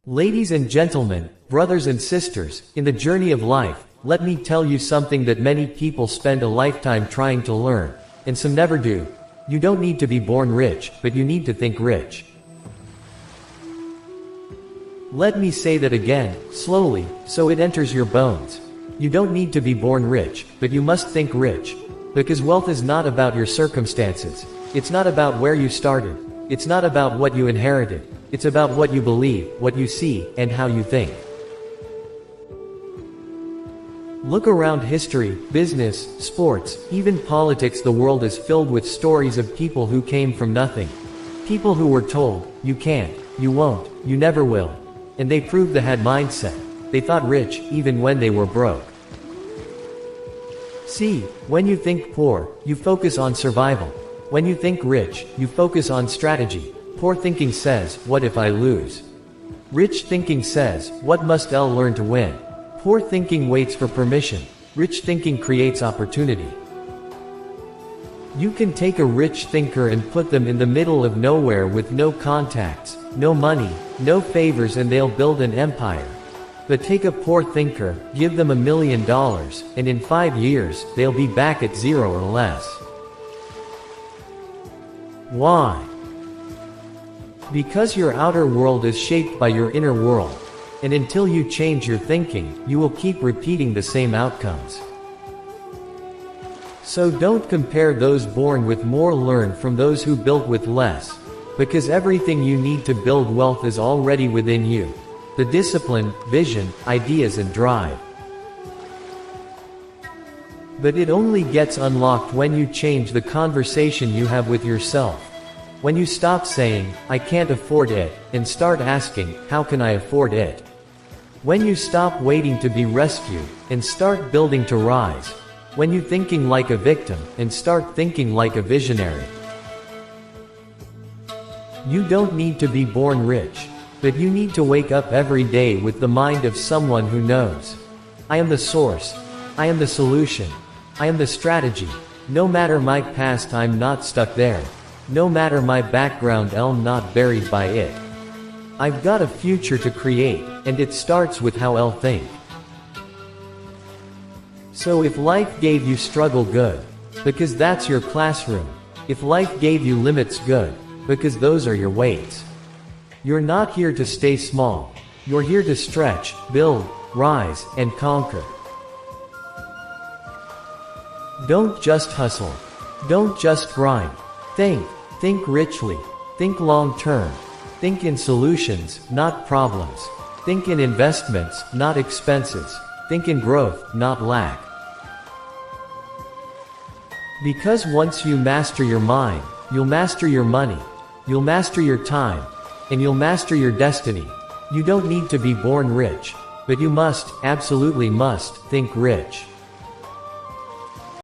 Ladies and gentlemen, brothers and sisters, in the journey of life, let me tell you something that many people spend a lifetime trying to learn, and some never do. You don't need to be born rich, but you need to think rich. Let me say that again, slowly, so it enters your bones. You don't need to be born rich, but you must think rich. Because wealth is not about your circumstances. It's not about where you started. It's not about what you inherited. It's about what you believe, what you see, and how you think. Look around history, business, sports, even politics. The world is filled with stories of people who came from nothing. People who were told, you can't, you won't, you never will. And they proved they had mindset. They thought rich, even when they were broke. See, when you think poor, you focus on survival. When you think rich, you focus on strategy. Poor thinking says, what if I lose? Rich thinking says, what must I learn to win? Poor thinking waits for permission. Rich thinking creates opportunity. You can take a rich thinker and put them in the middle of nowhere with no contacts, no money, no favors, and they'll build an empire. But take a poor thinker, give them $1 million, and in 5 years, they'll be back at zero or less. Why? Because your outer world is shaped by your inner world. And until you change your thinking, you will keep repeating the same outcomes. So don't compare those born with more, learn from those who built with less. Because everything you need to build wealth is already within you. The discipline, vision, ideas, and drive. But it only gets unlocked when you change the conversation you have with yourself. When you stop saying, I can't afford it, and start asking, how can I afford it? When you stop waiting to be rescued, and start building to rise. When you thinking like a victim, and start thinking like a visionary. You don't need to be born rich. But you need to wake up every day with the mind of someone who knows. I am the source. I am the solution. I am the strategy. No matter my past, I'm not stuck there. No matter my background, I'm not buried by it. I've got a future to create, and it starts with how I'll think. So if life gave you struggle, good. Because that's your classroom. If life gave you limits, good. Because those are your weights. You're not here to stay small. You're here to stretch, build, rise, and conquer. Don't just hustle. Don't just grind. Think richly. Think long term. Think in solutions, not problems. Think in investments, not expenses. Think in growth, not lack. Because once you master your mind, you'll master your money. You'll master your time. And you'll master your destiny. You don't need to be born rich. But you must, absolutely must, think rich.